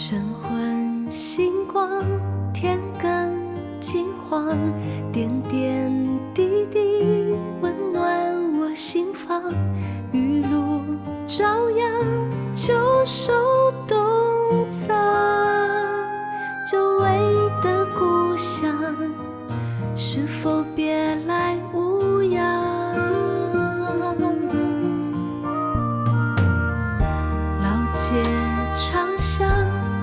晨昏星光，天更金黄，点点滴滴温暖我心房。雨露朝阳，旧手冬藏，久违的故乡，是否别来无恙？老街长巷，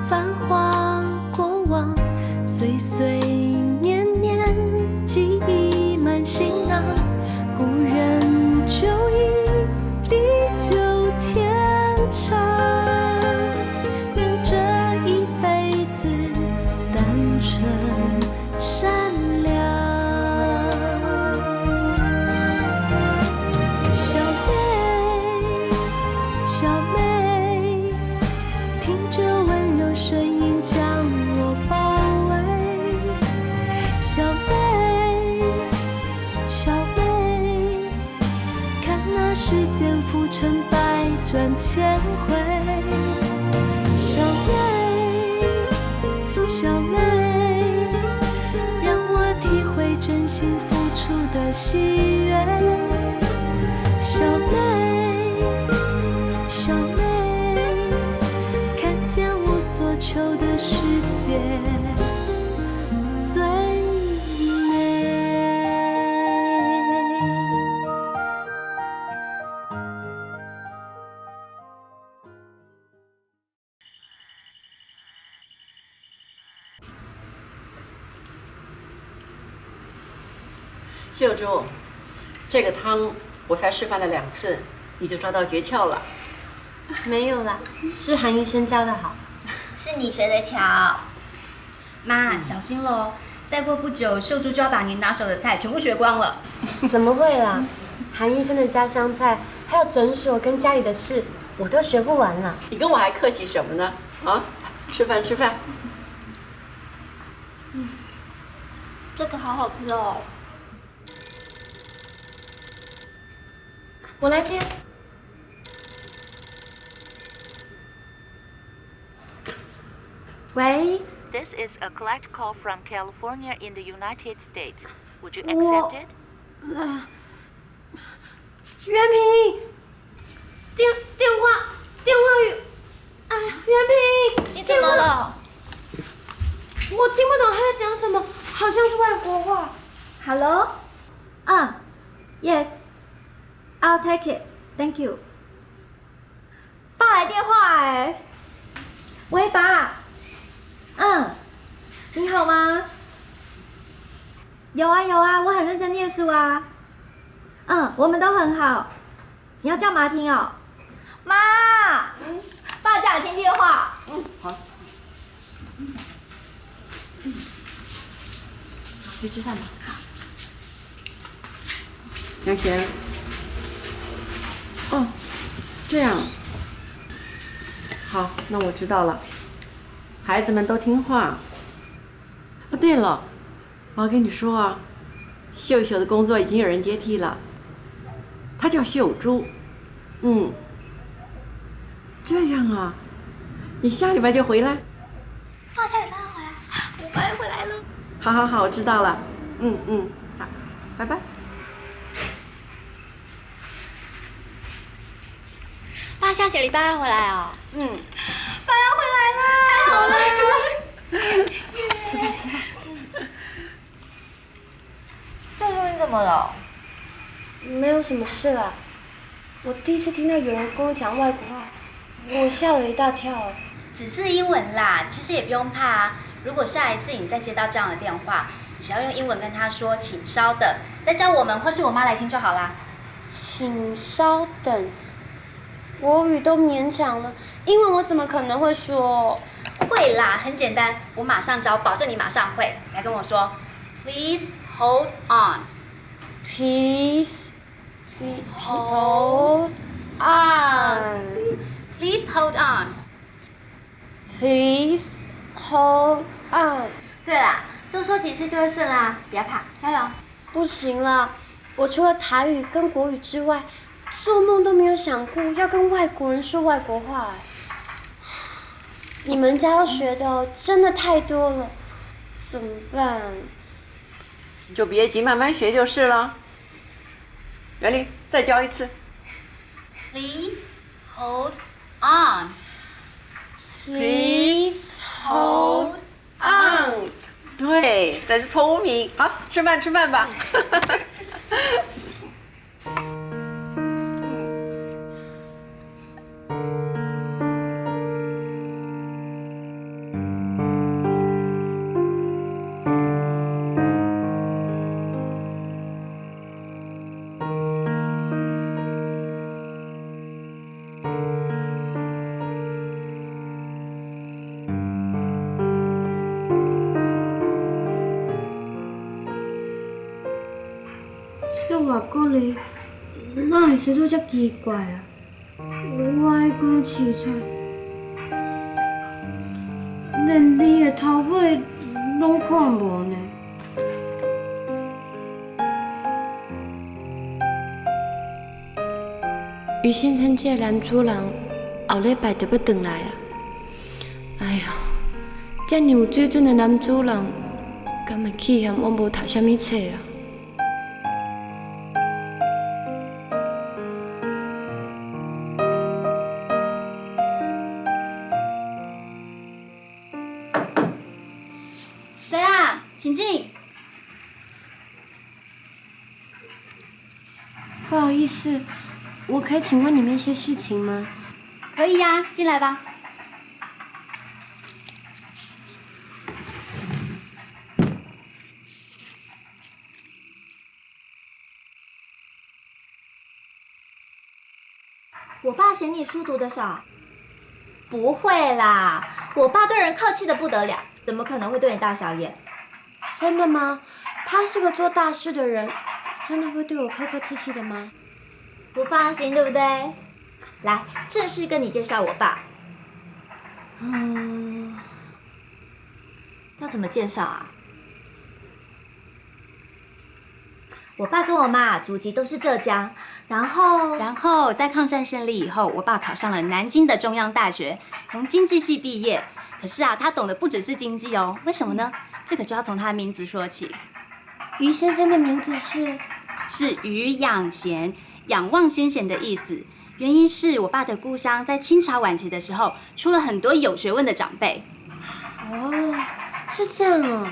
繁华过往，岁岁年年，记忆满行囊。故人就忆地久天长，愿这一辈子单纯善良。小妹，小妹，听着温柔声音将我包围。小妹，小妹，看那世间浮沉百转千回。小妹，小妹，让我体会真心付出的喜悦。小妹，小妹，看见无所求的世界最美。秀珠，这个汤我才示范了2次，你就抓到诀窍了。没有啦，是韩医生教的好。是你学的巧。妈，小心喽！再过不久，秀珠就要把您拿手的菜全部学光了。怎么会啦？韩医生的家乡菜，还有诊所跟家里的事，我都学不完了。你跟我还客气什么呢？啊，吃饭吃饭。这个好好吃哦。我来接。喂。 This is a collect call from California in the United States. Would you accept it? 袁平，电话语，哎呀，袁平，你怎么了？我听不懂他在讲什么，好像是外国话。Hello? Yes. I'll take it. Thank you. 爸来电话哎。喂，爸。你好吗？有啊，我很认真念书啊。我们都很好。你要叫妈听哦。妈，爸叫你听电话。好。去吃饭吧。好。杨贤。哦，这样。好，那我知道了。孩子们都听话。对了，我要跟你说啊，秀秀的工作已经有人接替了，她叫秀珠。这样啊，你下礼拜就回来？爸下礼拜要回来，我爸要回来了。好，我知道了。好，拜拜。爸下礼拜要回来哦。爸要回来了，太好了！吃饭。秀珠，你怎么了？没有什么事啦。我第一次听到有人跟我讲外国话，我吓了一大跳。只是英文啦，其实也不用怕啊。如果下一次你再接到这样的电话，只要用英文跟他说“请稍等”，再叫我们或是我妈来听就好啦。请稍等。国语都勉强了，英文我怎么可能会说？会啦，很简单，我马上教，保证你马上会。来跟我说 ，Please hold on. Please hold on. Please hold on. Please hold on. 对啦，多说几次就会顺啦，不要怕，加油！不行啦，我除了台语跟国语之外，做梦都没有想过要跟外国人说外国话。你们家要学的真的太多了，怎么办？你就别急，慢慢学就是了。袁丽，再教一次。Please hold on. Please hold on. 对，真聪明。好，吃饭吧。这外国哩，哪会写做遮奇怪啊？我爱讲饲菜，连你的头尾拢看无呢。于先生这个男主人后礼拜就要回来啊！哎呦，遮尔有水准的男主人，敢会气嫌我无读啥物册啊？谁啊？请进。不好意思，我可以请问你们一些事情吗？可以呀，进来吧。我爸嫌你书读得少？不会啦，我爸对人客气的不得了，怎么可能会对你大小眼？真的吗？他是个做大事的人，真的会对我客客气气的吗？不放心，对不对？来，正式跟你介绍我爸。要怎么介绍啊？我爸跟我妈祖籍都是浙江，然后在抗战胜利以后，我爸考上了南京的中央大学，从经济系毕业。可是啊，他懂的不只是经济哦。为什么呢？这个就要从他的名字说起。于先生的名字是于养贤，仰望先贤的意思。原因是我爸的故乡在清朝晚期的时候，出了很多有学问的长辈。哦，是这样哦。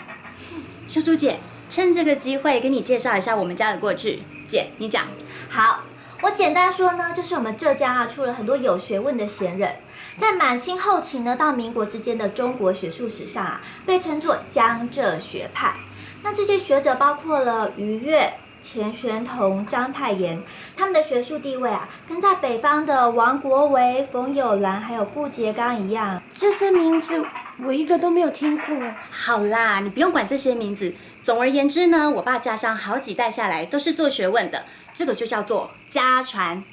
秀珠姐，趁这个机会跟你介绍一下我们家的过去。姐，你讲。好，我简单说呢，就是我们浙江啊出了很多有学问的贤人，在满清后期呢到民国之间的中国学术史上啊，被称作江浙学派。那这些学者包括了俞樾、钱玄同、章太炎，他们的学术地位啊，跟在北方的王国维、冯友兰还有顾颉刚一样。这些名字我一个都没有听过。好啦，你不用管这些名字。总而言之呢，我爸家乡好几代下来都是做学问的，这个就叫做家传。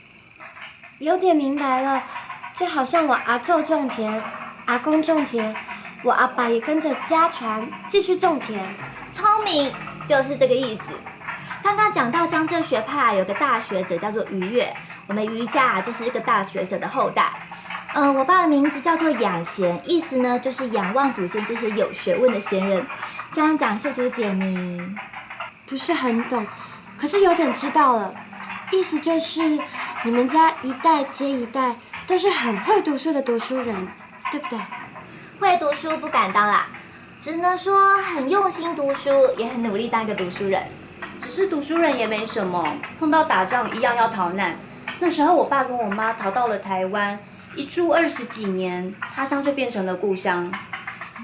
有点明白了，就好像我阿祖种田，阿公种田，我阿爸也跟着家传继续种田。聪明，就是这个意思。刚刚讲到江浙学派有个大学者叫做俞樾，我们俞家就是这个大学者的后代。我爸的名字叫做养贤，意思呢就是仰望祖先这些有学问的贤人。这样讲，秀珠姐你不是很懂，可是有点知道了。意思就是你们家一代接一代都是很会读书的读书人，对不对？会读书不敢当啦，只能说很用心读书，也很努力当一个读书人。只是读书人也没什么，碰到打仗一样要逃难。那时候我爸跟我妈逃到了台湾，一住20几年，他乡就变成了故乡。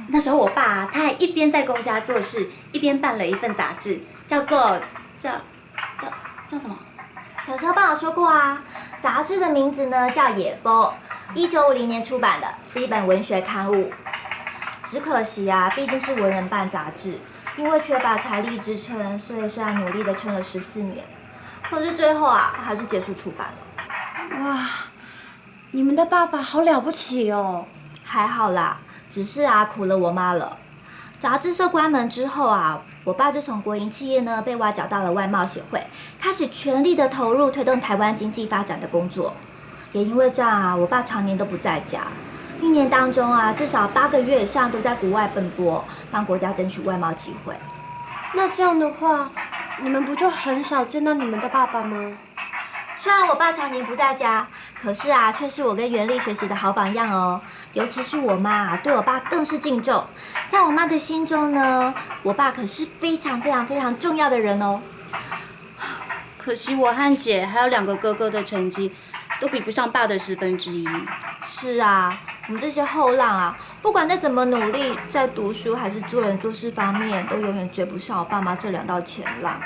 那时候我爸他还一边在公家做事，一边办了一份杂志，叫什么？小时候爸有说过啊，杂志的名字呢叫《野风》，1950年出版的，是一本文学刊物。只可惜啊，毕竟是文人办杂志，因为缺乏财力支撑，所以虽然努力的撑了14年，可是最后啊还是结束出版了。哇，你们的爸爸好了不起哦！还好啦，只是啊苦了我妈了。杂志社关门之后啊，我爸就从国营企业呢被挖角到了外贸协会，开始全力的投入推动台湾经济发展的工作。也因为这样啊，我爸常年都不在家，一年当中啊，至少8个月以上都在国外奔波，帮国家争取外贸机会。那这样的话，你们不就很少见到你们的爸爸吗？虽然我爸常年不在家，可是啊，却是我跟袁丽学习的好榜样哦。尤其是我妈对我爸更是敬重。在我妈的心中呢，我爸可是非常非常非常重要的人哦。可惜我和姐还有2个哥哥的成绩，都比不上爸的1/10。是啊，我们这些后浪啊，不管再怎么努力，在读书还是做人做事方面，都永远追不上我爸妈这2道前浪，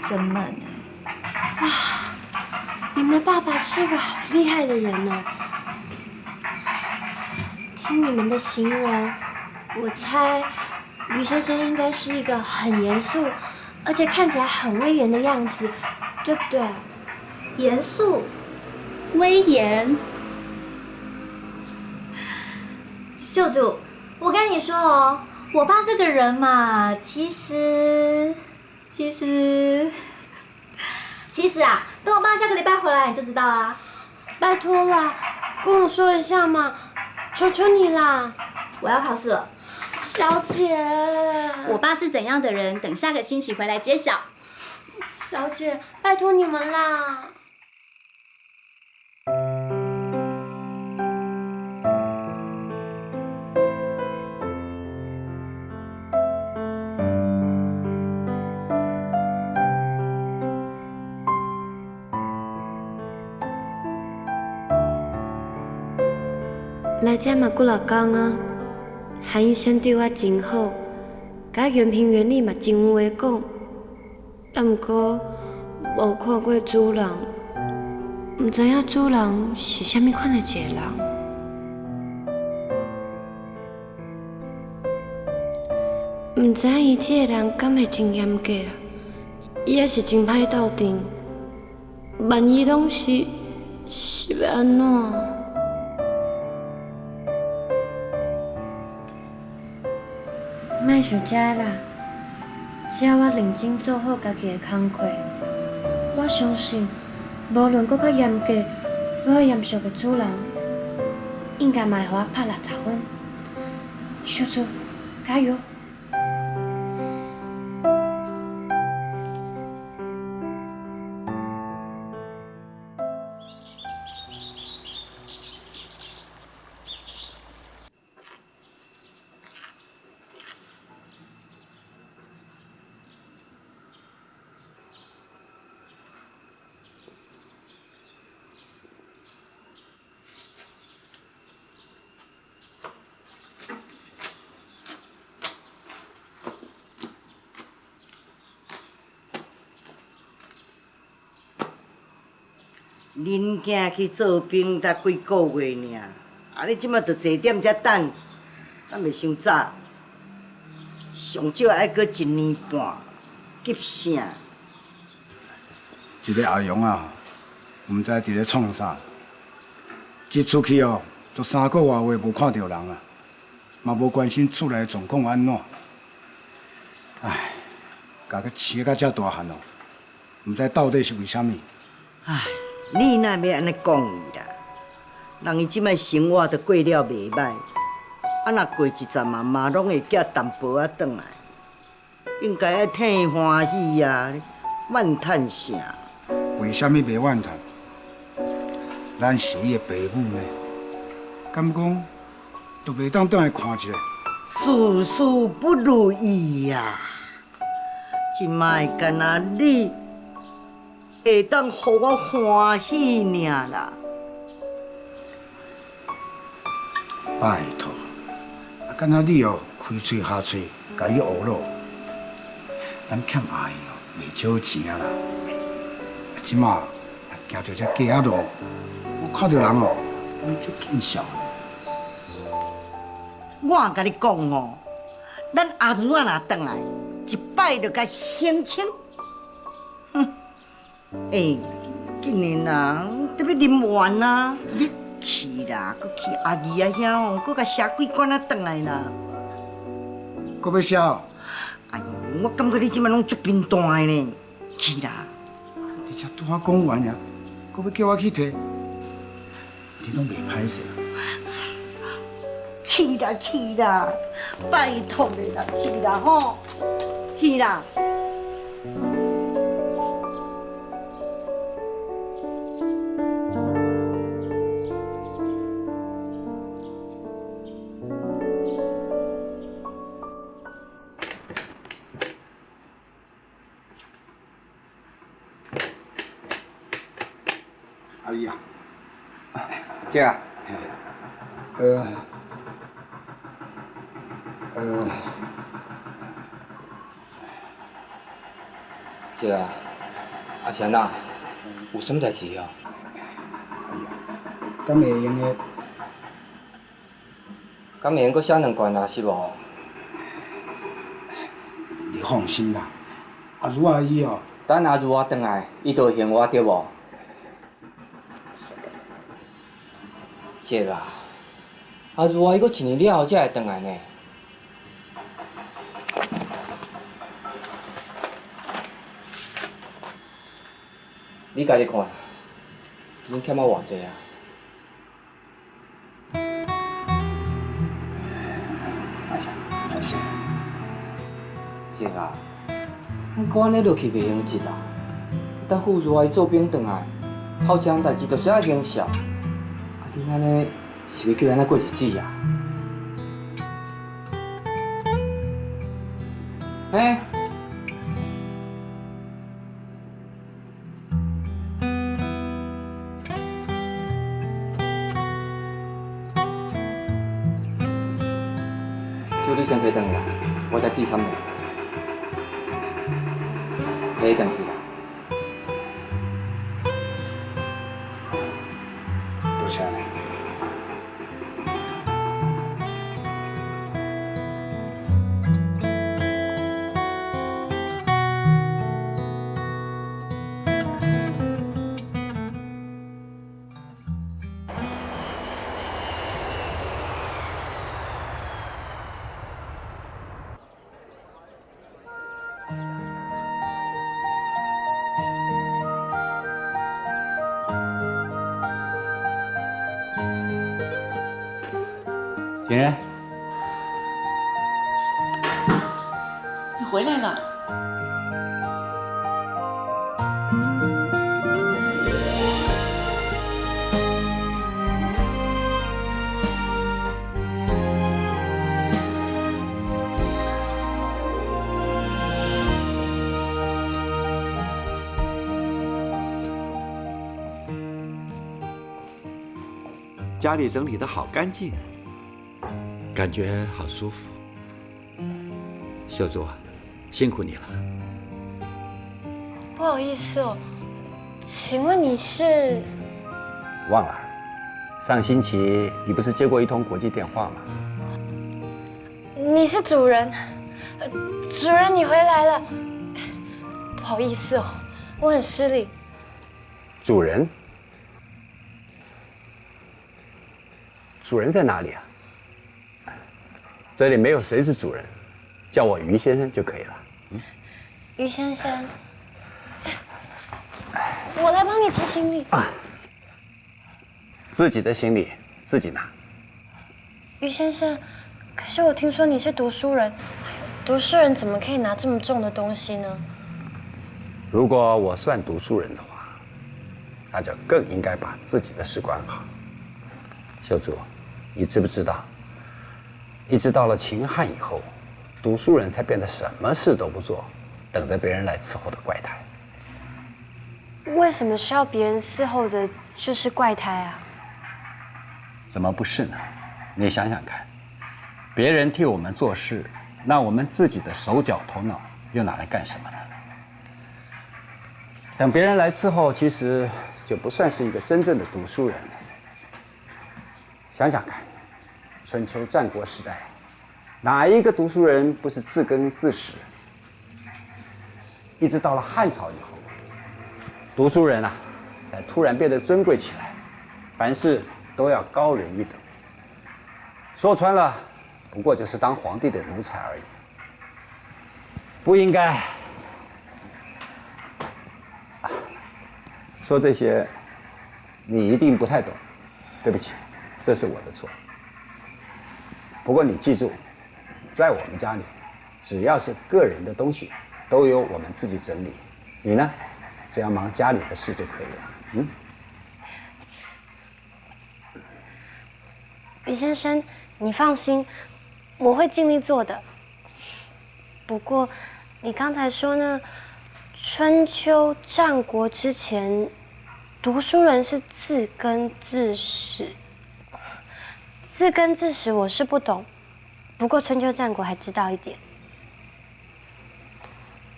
真闷啊！你们的爸爸是个好厉害的人哦。听你们的形容，我猜于先生应该是一个很严肃，而且看起来很威严的样子，对不对？严肃、威严。秀主，我跟你说哦，我爸这个人嘛，其实啊，等我爸下个礼拜回来你就知道啦。拜托啦，跟我说一下嘛，求求你啦！我要考试了。小姐，我爸是怎样的人？等下个星期回来揭晓。小姐，拜托你们啦！来这嘛几6天啊，韩医生对我真好，甲原评原理嘛真有话讲。但毋过无看过主人，毋知影主人是啥物款的一个人。毋知影伊这个人敢会真严格啊？抑是真歹斗阵？万一拢是要安怎？莫想这啦，只要我认真做好家己的工课，我相信，无论搁较严格、搁较严肃的主人，应该嘛会互我拍60分。小主，加油！恁囝去做兵才几个月尔，啊！你即马着坐点才等，敢袂伤早？上少爱搁1年半，急啥？一个阿勇啊，毋知伫咧创啥，一出去哦，都3个外月无看到人啊，嘛无关心厝内状况安怎。唉，甲佮饲甲遮大汉哦，毋知到底是为虾米。唉，你哪要安尼讲伊啦？人伊即摆生活都过了袂歹，啊若过一阵嘛拢会寄淡薄仔转来，应该爱替伊欢喜啊，怨叹啥？为虾米袂怨叹？咱是伊的爸母呢，敢讲都袂当倒来看一下？事事不如意呀！即摆干那你会当互我欢喜尔啦。拜托，啊，敢若你哦开嘴下嘴，甲伊学咯，咱欠阿姨哦袂少钱啊啦。即马行到这街仔路，我看到人哦，我就见笑。我甲你讲哦，咱阿如啊若转来，一摆就甲兴清。哼，今年啦，特别啉完啦，去啦，搁去阿姨啊遐哦，搁甲写几罐仔转来啦。搁要写哦？哎呦，我感觉你即摆拢足平淡的呢，去啦。你才拄仔讲完呀，搁要叫我去摕，你拢袂歹势。去啦去啦，拜托你啦去啦吼，去啦。阿姨啊，姐啊，姐啊，阿贤啊，有什么代志啊？哎呀，敢会用的？敢会用搁写两罐啊？是无？你放心啦，阿如阿姨哦，等阿如啊转来，伊就会还我对无？姐啊，阿如啊，伊搁一年了后才会转来呢。你家己看，恁欠我偌济啊？歹势。姐啊，咱搁安尼落去袂用急啦。等副如啊伊做兵转来，头一项代志就是爱行孝。啊，恁安尼是要叫安怎过日子啊？哎。就你先摕转来，我再去参你。摕转去啦。多谢你。景仁，你回来了。家里整理得好干净，感觉好舒服。秀珠啊，辛苦你了。不好意思哦，请问你是？忘了，上星期你不是接过一通国际电话吗？你是主人，主人你回来了。不好意思哦，我很失礼。主人？主人在哪里啊？这里没有谁是主人，叫我于先生就可以了。于先生，我来帮你提行李。自己的行李自己拿。于先生，可是我听说你是读书人，读书人怎么可以拿这么重的东西呢？如果我算读书人的话，那就更应该把自己的事管好。秀珠，你知不知道，一直到了秦汉以后，读书人才变得什么事都不做，等着别人来伺候的怪胎。为什么需要别人伺候的就是怪胎啊？怎么不是呢？你想想看，别人替我们做事，那我们自己的手脚头脑又拿来干什么呢？等别人来伺候，其实就不算是一个真正的读书人了。想想看，春秋战国时代，哪一个读书人不是自耕自食？一直到了汉朝以后，读书人啊，才突然变得尊贵起来，凡事都要高人一等。说穿了，不过就是当皇帝的奴才而已。不应该。说这些，你一定不太懂，对不起，这是我的错。不过你记住，在我们家里，只要是个人的东西，都由我们自己整理。你呢，只要忙家里的事就可以了。于先生，你放心，我会尽力做的。不过，你刚才说呢，春秋战国之前，读书人是自耕自食。自耕自食我是不懂，不过春秋战国还知道一点。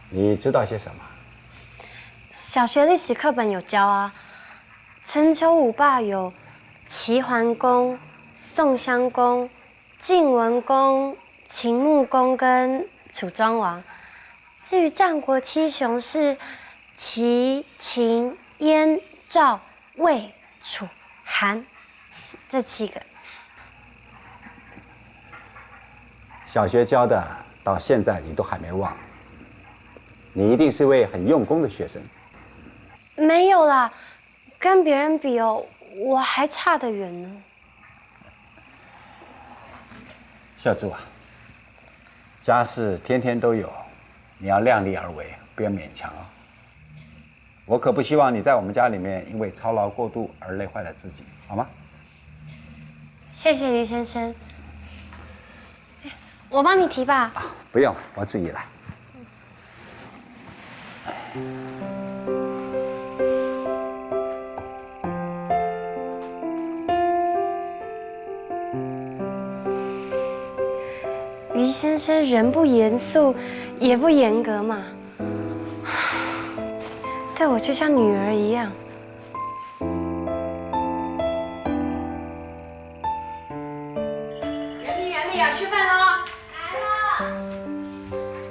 你知道些什么？小学历史课本有教啊，春秋五霸有齐桓公、宋襄公、晋文公、秦穆公跟楚庄王。至于战国七雄是齐、秦、燕、赵、魏、楚、韩这7个。小学教的，到现在你都还没忘。你一定是位很用功的学生。没有啦，跟别人比哦，我还差得远呢。孝珠啊，家事天天都有，你要量力而为，不要勉强哦。我可不希望你在我们家里面因为操劳过度而累坏了自己，好吗？谢谢于先生，我帮你提吧。不用，我自己来。于先生人不严肃，也不严格嘛，对我就像女儿一样。袁丽啊，吃饭喽！来了。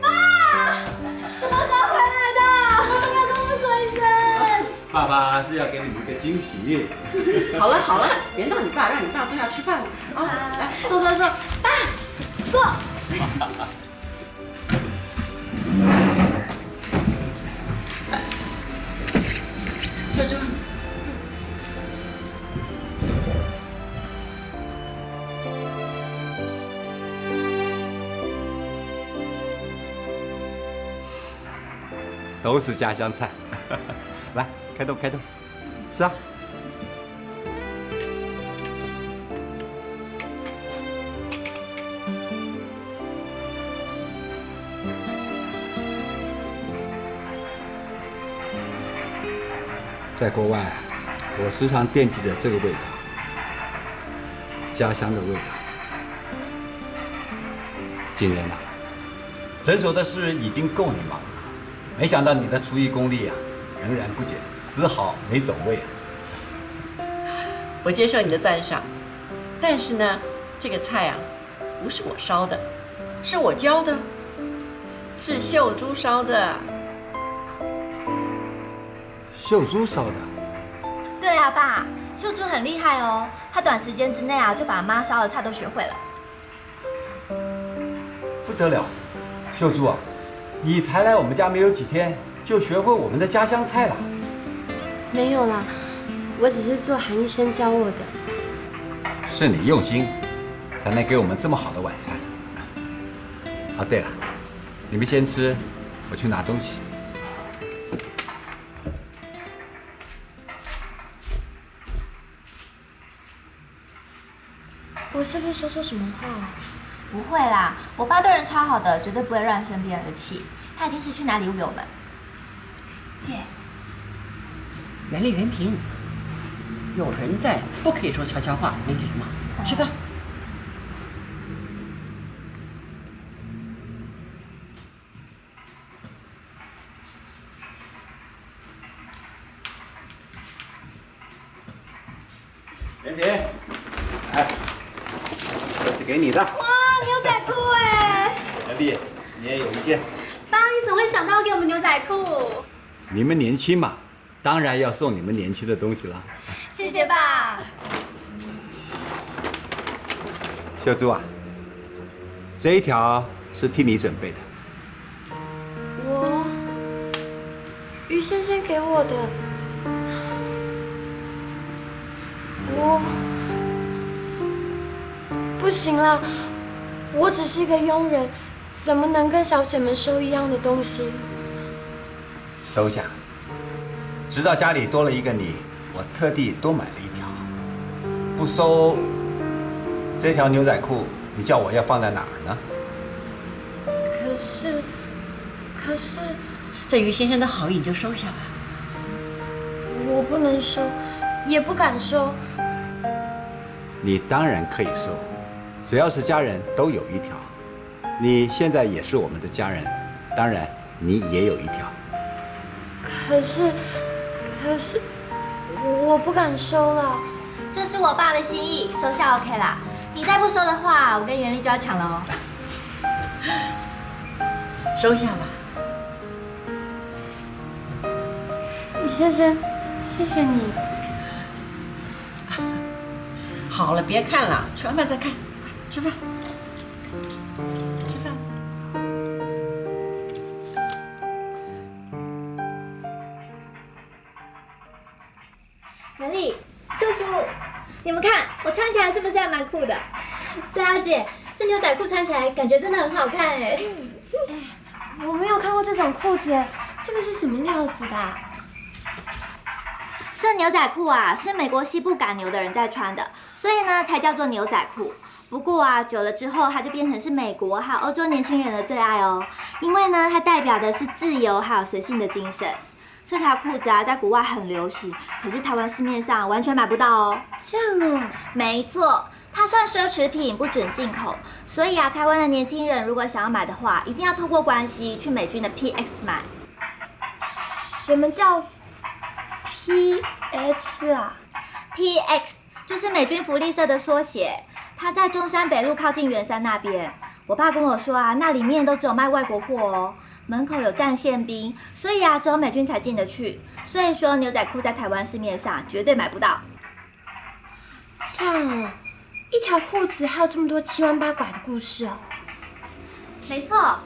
爸，什么时候回来的？怎么都没有跟我们说一声？爸爸是要给你们一个惊喜。好了好了，别闹你爸，让你爸坐下吃饭了啊！来，坐，爸，坐。小珠，都是家乡菜。来，开动，吃啊！在国外，我时常惦记着这个味道，家乡的味道。景仁啊，诊所的事已经够你忙了，没想到你的厨艺功力啊，仍然不减，丝毫没走位啊。我接受你的赞赏，但是呢，这个菜啊，不是我烧的，是我教的，是秀珠烧的。秀珠烧的？对啊，爸，秀珠很厉害哦，她短时间之内啊就把妈烧的菜都学会了。不得了，秀珠啊，你才来我们家没有几天，就学会我们的家乡菜了。没有啦，我只是做韩医生教我的。是你用心，才能给我们这么好的晚餐。啊，对了，你们先吃，我去拿东西。我是不是说错什么话？不会啦，我爸对人超好的，绝对不会乱生别人的气。他一定是去拿礼物给我们。姐，袁丽、袁平，有人在，不可以说悄悄话，没礼貌。吃饭。袁平，来，这是给你的。哇，牛仔裤哎！袁丽，你也有一件。爸，你怎么会想到要给我们牛仔裤？你们年轻嘛，当然要送你们年轻的东西啦。谢谢爸。秀珠啊，这一条是替你准备的。于先生给我的，我不行了，我只是一个佣人，怎么能跟小姐们收一样的东西？收下。知道家里多了一个你，我特地多买了一条。不收，这条牛仔裤，你叫我要放在哪儿呢？可是，这于先生的好意你就收下吧。我不能收，也不敢收。你当然可以收，只要是家人都有一条。你现在也是我们的家人，当然你也有一条。可是，我不敢收了。这是我爸的心意，收下 OK 啦。你再不收的话，我跟袁丽就要抢了哦。收下吧。于先生，谢谢你。好了，别看了，吃完饭再看。快吃饭，吃饭。袁丽、秀珠，你们看我穿起来是不是还蛮酷的？对啊，姐，这牛仔裤穿起来感觉真的很好看哎。我没有看过这种裤子，这个是什么料子的啊？这牛仔裤啊，是美国西部赶牛的人在穿的，所以呢才叫做牛仔裤。不过啊，久了之后，它就变成是美国还有欧洲年轻人的最爱哦，因为呢，它代表的是自由还有神性的精神。这条裤子啊，在国外很流行，可是台湾市面上完全买不到哦。这样哦？没错，它算奢侈品，不准进口。所以啊，台湾的年轻人如果想要买的话，一定要透过关系去美军的 PX 买。什么叫 PS 啊 ？PX 就是美军福利社的缩写，它在中山北路靠近圆山那边。我爸跟我说啊，那里面都只有卖外国货哦。门口有站宪兵，所以啊，只有美军才进得去。所以说，牛仔裤在台湾市面上绝对买不到。这样哦，一条裤子还有这么多七弯八拐的故事哦。没错，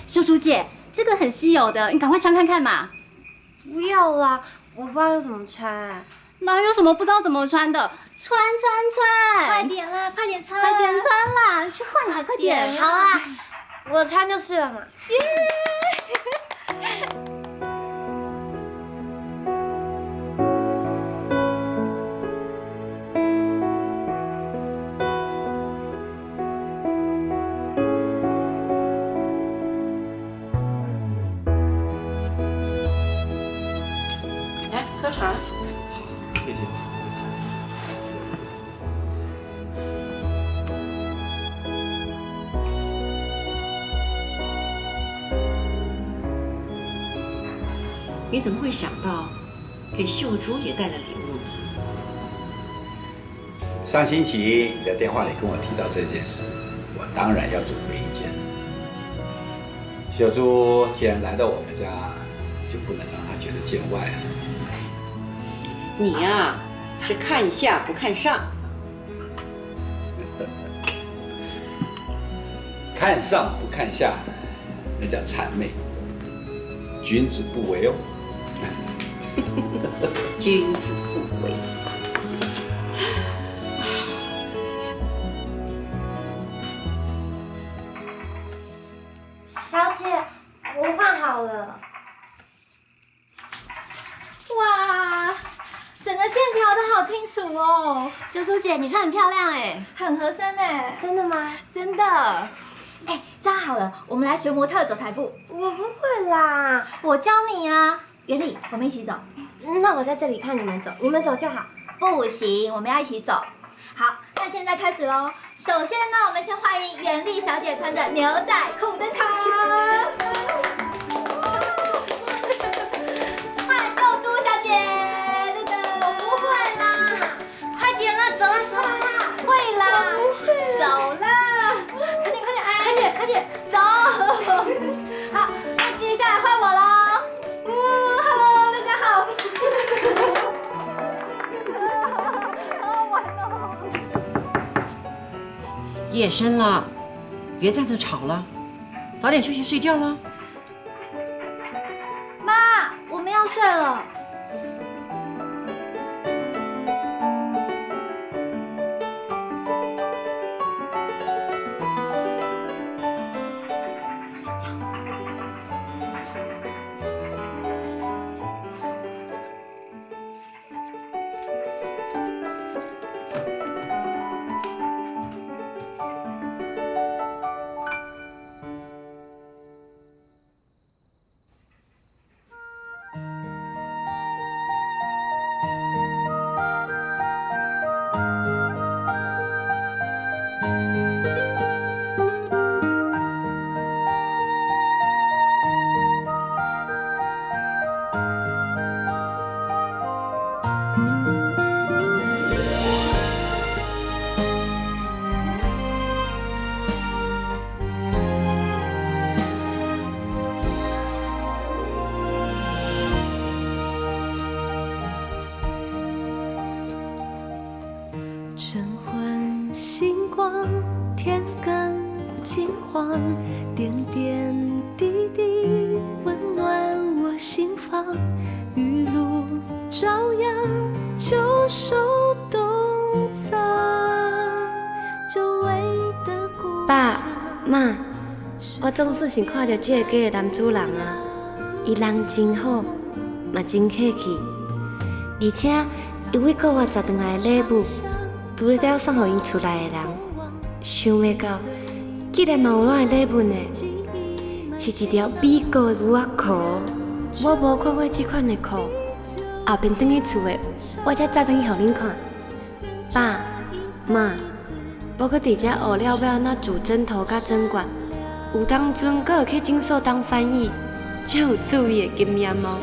秀珠姐，这个很稀有的，你赶快穿看看嘛。不要啦，我不知道要怎么穿。哪有什么不知道怎么穿的？穿！快点啦，快点穿！快点穿啦，去换啦，快点！好啦，我穿就是了嘛。来，喝茶。谢谢。你怎么会想到给秀珠也带了礼物呢？上星期你在电话里跟我提到这件事，我当然要准备一件。秀珠既然来到我们家，就不能让她觉得见外了。你呀，是看下不看上。看上不看下，那叫谄媚，君子不为哦。君子不为。小姐，我换好了。哇，整个线条都好清楚哦。秀珠姐，你穿很漂亮哎，很合身哎。真的吗？真的。哎，这样好了，我们来学模特走台步。我不会啦，我教你啊。袁丽，我们一起走。那我在这里看你们走，你们走就好。不行，我们要一起走。好，那现在开始喽。首先呢，我们先欢迎袁丽小姐穿着牛仔裤登场。换秀珠小姐，等等。我不会啦，快点啦，走啦，走啦。会啦，我不会啦。走啦，快点，快点，哎，快点，走。好，那接下来换我喽。Hello， 大家好。夜深了，别在这吵了，早点休息睡觉了。妈，我们要睡了。金黄，点点滴滴温暖我心房。雨露朝阳，旧手冬藏，久违的故乡。爸妈，我总是想看到这个家的男主人啊，伊人真好，嘛真客气，而且因为搁我10顿来的礼物，拄咧了送互因厝内的人，想袂到，竟然嘛有咱的礼物呢，是一条美国的牛仔裤，我无看过这款的裤，后边转去厝的，我才早转去互恁看。爸妈，我搁伫遮学了要安怎煮针头甲针管，有当阵搁会去诊所当翻译，真有趣味的经验哦。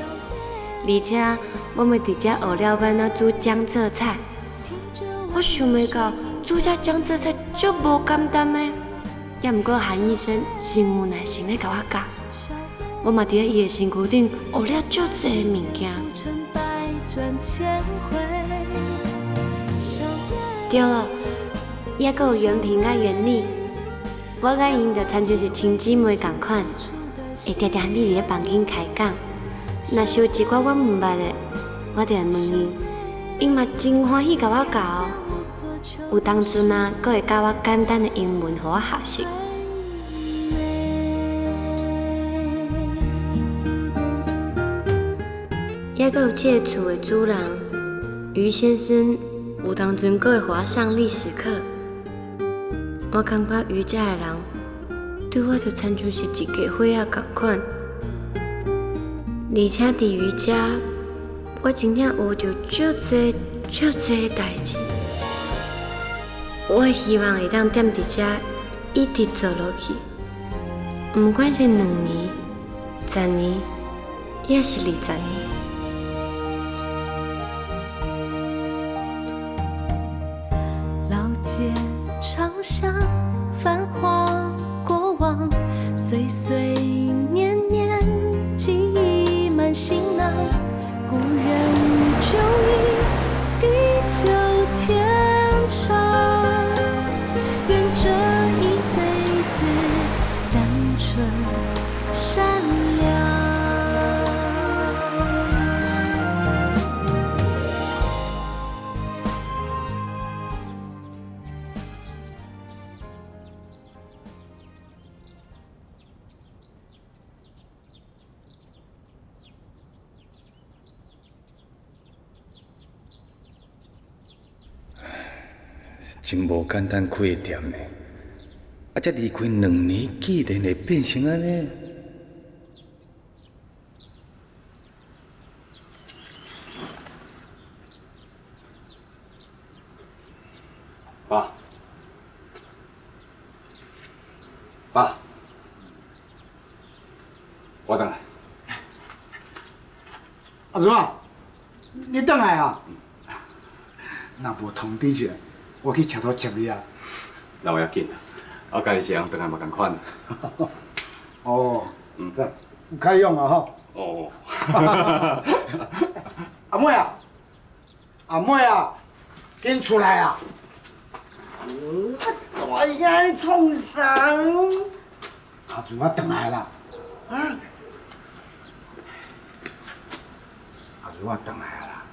而且我们伫遮学了要安怎煮江浙菜，我想袂到煮这江浙菜足无简单的，也毋过韩医生真有耐心咧甲我教，我嘛伫咧伊的身躯顶学了足侪物件。对了，也搁有袁平甲袁丽，我甲因就亲像是亲姊妹同款，会常常伫咧房间开讲。若是有一寡我毋捌的，我就会问伊，因嘛真欢喜甲我教哦。有当阵啊，阁会教我简单的英文，互我学习。也阁有这个厝的主人于先生，有当阵阁会互我上历史课。我感觉于家的人对我就亲像是一家伙仔同款。而且伫瑜伽，我真正学着足侪代志。我希望会当踮伫遮一直做落去，不管是2年、10年，也是20年。老街长巷，繁华过往，岁岁年年，记忆满行囊。故人就已地久天长，愿这一辈子单纯善良。真无简单开个店呢，才离开2年，竟然会变成安尼。爸，爸，我回来。阿叔啊，你回来啊？若无通知者，我去车头接你啊。那我要紧啦，我家己一个人回来嘛同款。哦，这有开用啊吼。哦。阿妹啊，阿妹啊，紧出来啊！大声你创啥？阿叔我回来啦。啊？阿叔我回来啦。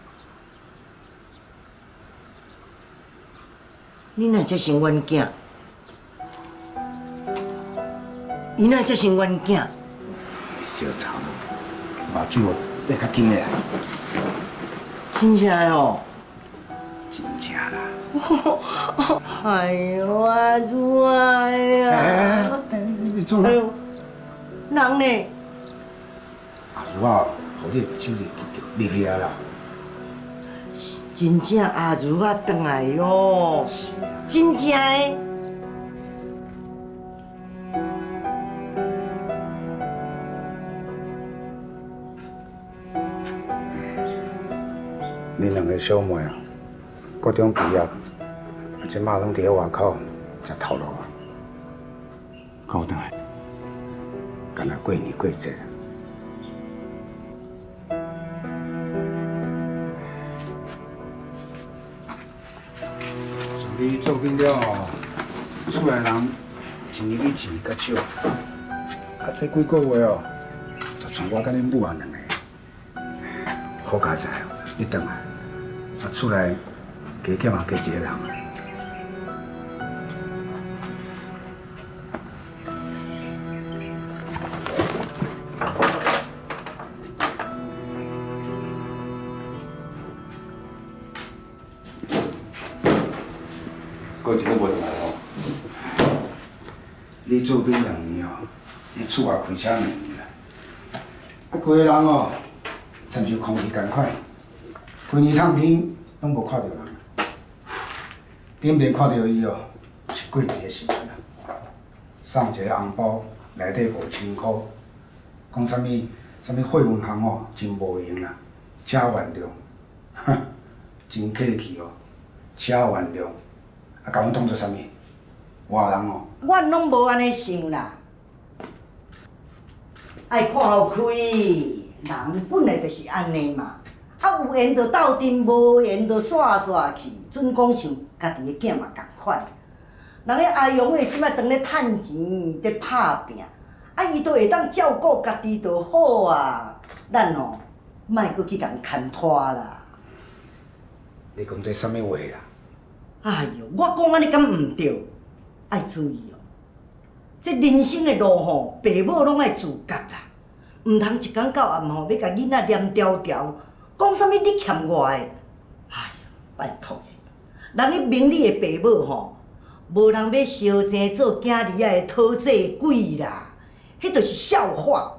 你哪才生阮囝？伊哪才生阮囝？小草，目睭要较紧个。真正的哦？真正啦。哎呦，阿祖啊呀！你做哪？人呢？阿叔啊，互你手里入去啊啦。真正阿如啊回来哟，真正的。恁2个小妹啊，高中毕业，即马拢伫咧外口食头路啊，跟我回来，干那过年过节。你做紧了哦，厝内人一年比一年较少。啊，这几个月哦，就剩我甲恁母啊两个。好佳哉哦，你转来，啊，厝内加减嘛加一个人。过一个无回来哦。你做兵2年哦，你厝外开车2年啦。啊，规个人哦，亲像空气共款，规年透天拢无看到人。顶面看到伊哦，是过节时阵啊，送一个红包，内底5000块，讲啥物汇运行哦，真无用啦，请原谅，哼，真客气哦，请原谅。啊，甲阮当作啥物？外人哦，我拢无安尼想啦，爱看互开，人本来就是安尼嘛。啊，有缘就斗阵，无缘就煞去。准讲像家己的囝嘛共款。人个阿勇诶，即摆当咧趁钱，咧拍拼，啊，伊都会当照顾家己就好啊。咱哦，莫搁去共牵拖啦。你讲这啥物话啦？哎哟，我讲安尼敢毋对？爱注意哦，这人生的路吼，爸母拢爱自觉啦，毋通一天到暗吼要甲囡仔黏条条，讲啥物你欠我的，哎呀，拜托的，人迄明理的爸母吼，无人要相争做囝儿仔的讨债鬼啦，迄就是笑话。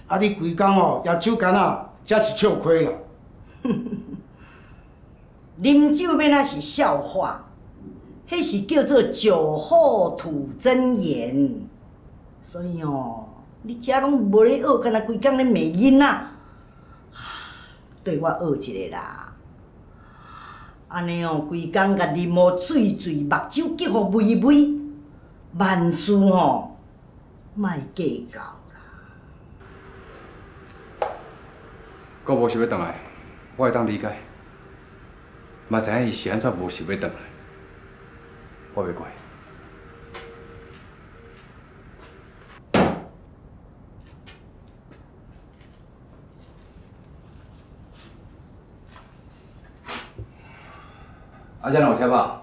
啊，你规工哦，抓手干啊，才是笑亏啦。啉酒要那是笑话，迄是叫做酒后吐真言。所以哦，你遮拢无咧学，干那规工咧骂囡仔，对我学一个啦。安尼哦，规工甲啉无醉醉，目睭结互微微，万事吼莫计较啦。我无想要回来，我会当理解。嘛知影伊是安怎无想要回来，我袂怪。啊，遮有车吧？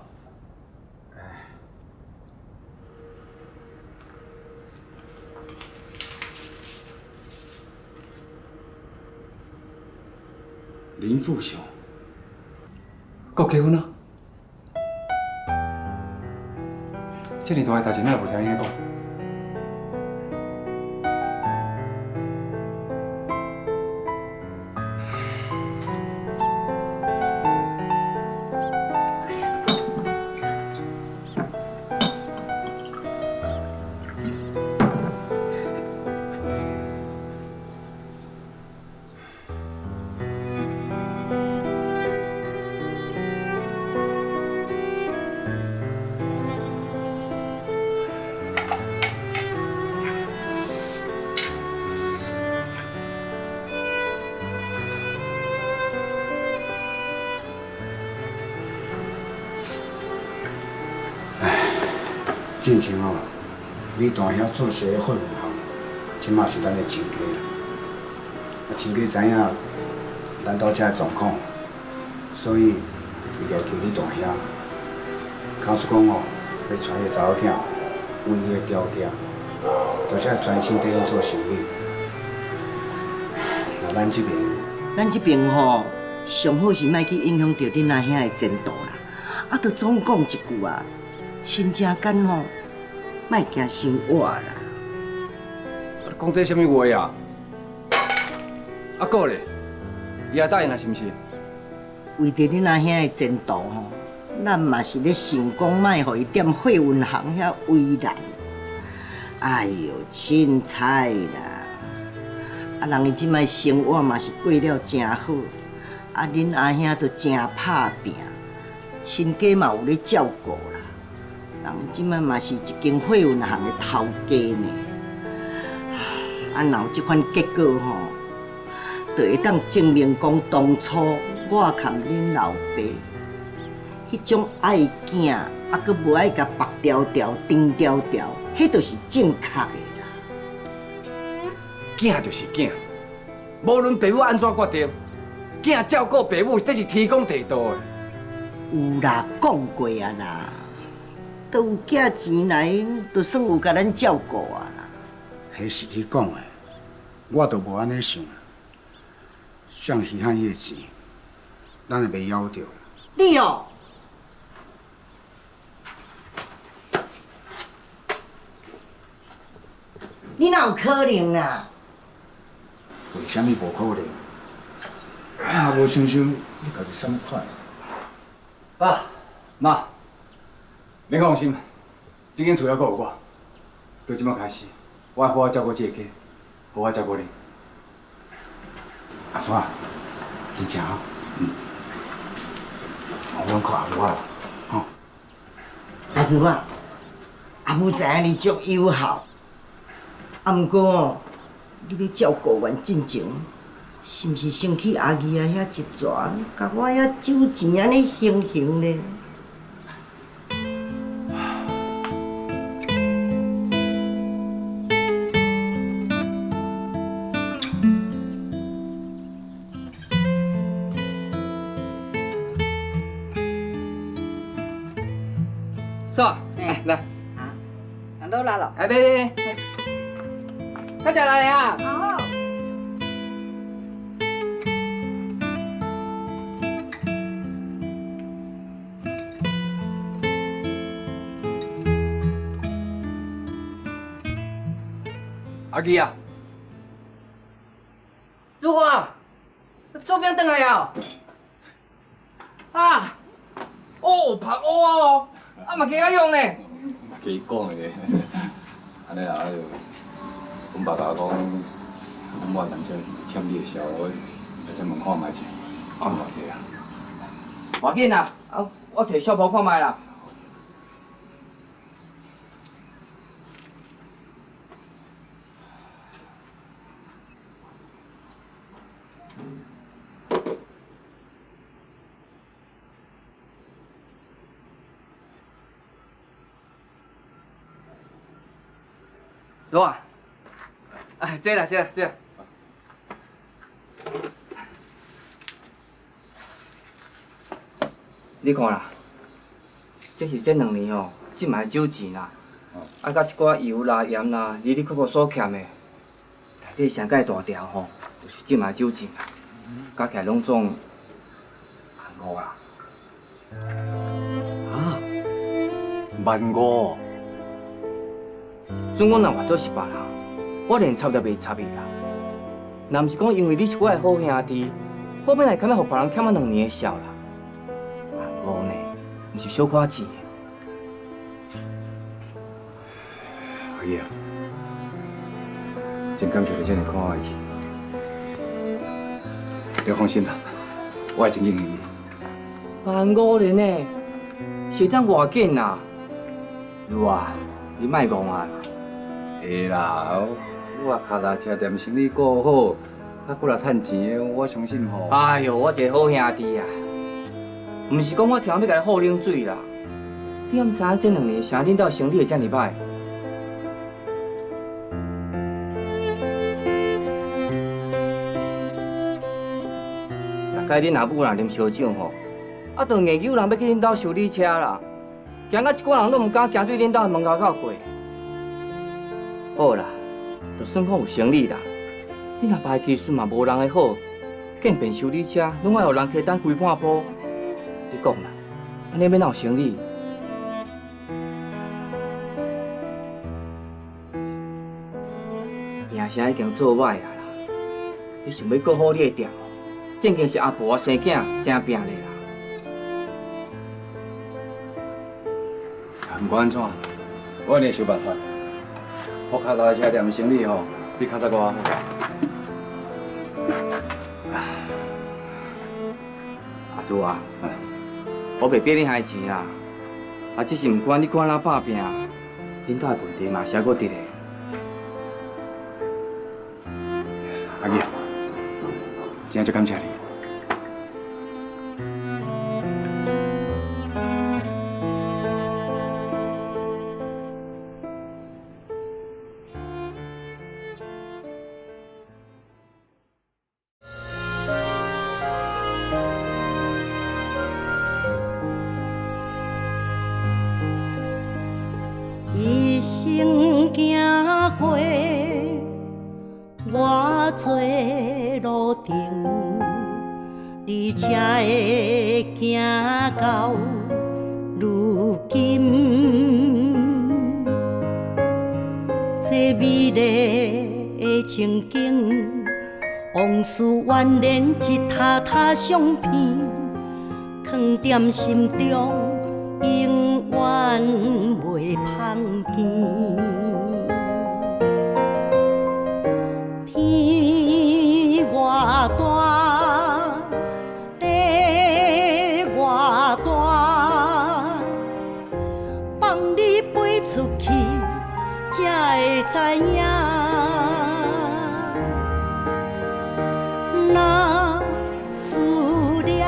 林富雄。搁结婚啊？这么大个代志，哪会无听恁讲？进前哦，你大兄做事的份行，即马是咱的亲家啦。啊，亲家知影咱兜遮的状况，所以伊要求你大兄，告诉讲哦，要带迄个查某囝为伊的条件，而且专心对伊做生意。那咱这边吼，上好是莫去影响到恁阿兄的前途啦。啊，着总讲一句啊。亲情间吼，莫惊生活啦。讲这什么话啊？啊个咧，伊也答应啦，是毋是？为着恁阿兄的前途吼，咱嘛是咧想讲，莫互伊踮货运行遐为难。哎哟，凊彩啦！啊，人伊即摆生活嘛是过了真好，啊，恁阿兄着真拍拼，亲家嘛有咧照顾啦。人即摆嘛是一间货运行的头家呢，啊，若有即款结果吼，就会当证明讲当初我含恁老爸迄种爱囝啊，佮无爱甲白条条、长条条，迄就是正确的啦。囝就是囝，无论爸母安怎决定，囝照顾爸母，这是天公地道的。有啦，讲过啊啦，都有寄钱来，就算有甲咱照顾啊啦。迄是你讲的，我都无安尼想。像稀罕迄个钱，咱也袂要着。你哦，你哪有可能啦？为什么无可能？我也无想想你家己啥物款。爸妈，免放心，这间厝还阁有我。从即摆开始，我会好好照顾这个家，好好照顾你。阿叔啊，真正啊，我靠阿母啊，吼。阿叔啊，阿母知影你足友好，啊，毋过哦，你要照顾完进前，是毋是先去阿姨啊遐一逝，甲我遐酒钱安尼行行咧？嫂，来，人都来了。来，大家来啊！好。阿基啊，如果周边等来啊！啊，哦，拍乌哦，啊嘛加用呢。加讲的咧，安尼啊，阮爸爸讲，我男生欠你的小，我先问看卖者，看偌济啊？要紧啊，我摕小包看卖啦。罗啊，哎，这啦，你看啦，这是这2年吼，即卖酒钱啦，啊，甲一寡油啦、盐啦，里里扣扣所欠的，内底上介大条吼，就是即卖酒钱啦，加起来拢总15000啦。啊，15000。准我若换做18人，我连插都袂插伊啦。若毋是讲因为你是我的好兄弟，我本来敢要互别人欠我2年的孝啦。15000呢，毋是小可钱。阿姨啊，真感谢你这么看我的气。你放心啦，我会真应你。15000呢，是当偌紧啦。如啊，你莫戆啊！会啦，我脚踏车店生意顾好，较过来趁钱，我相信吼。哎呦，我一个好兄弟啊！毋是讲我听要甲你好冷水啦。你敢知影这2年啥恁兜生意会遮尔歹？大概恁阿母若啉烧酒吼，啊，就硬有人要去恁兜修理车啦，行到一寡人都毋敢行对恁兜的门口过。好啦，就算讲有生意啦，你若牌技术嘛无人的好，见便修理车，拢爱互人客单开半铺。你讲啦，安尼要哪有生意？名声已经做歹啊啦，你想要顾好你的店，正经是阿婆生囝真拼咧啦。毋管安怎，我一定会想办法。我脚踏车店生意吼，比较早我好。阿珠啊，我袂逼你害钱啦，啊，只是毋管你看哪打拼，恁兜的问题嘛是还阁伫咧。阿姨，真足感谢你。一生行过偌多路程，你才会行到如今。这美丽的情景，往事蜿蜒一沓沓相片，藏在心中，永远袂芳见。天外大，地外大，放你飞出去，才会知影。若思念，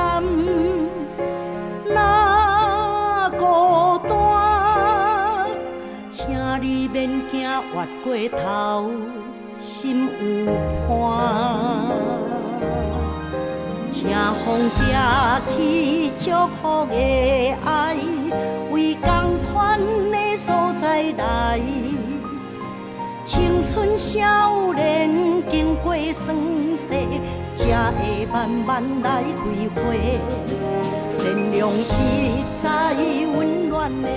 若孤单，请你免惊越过头，心有伴。请风寄去祝福的爱，为同款的所在来。青春少年经过酸涩，才会慢慢来开花。善良实在温暖的。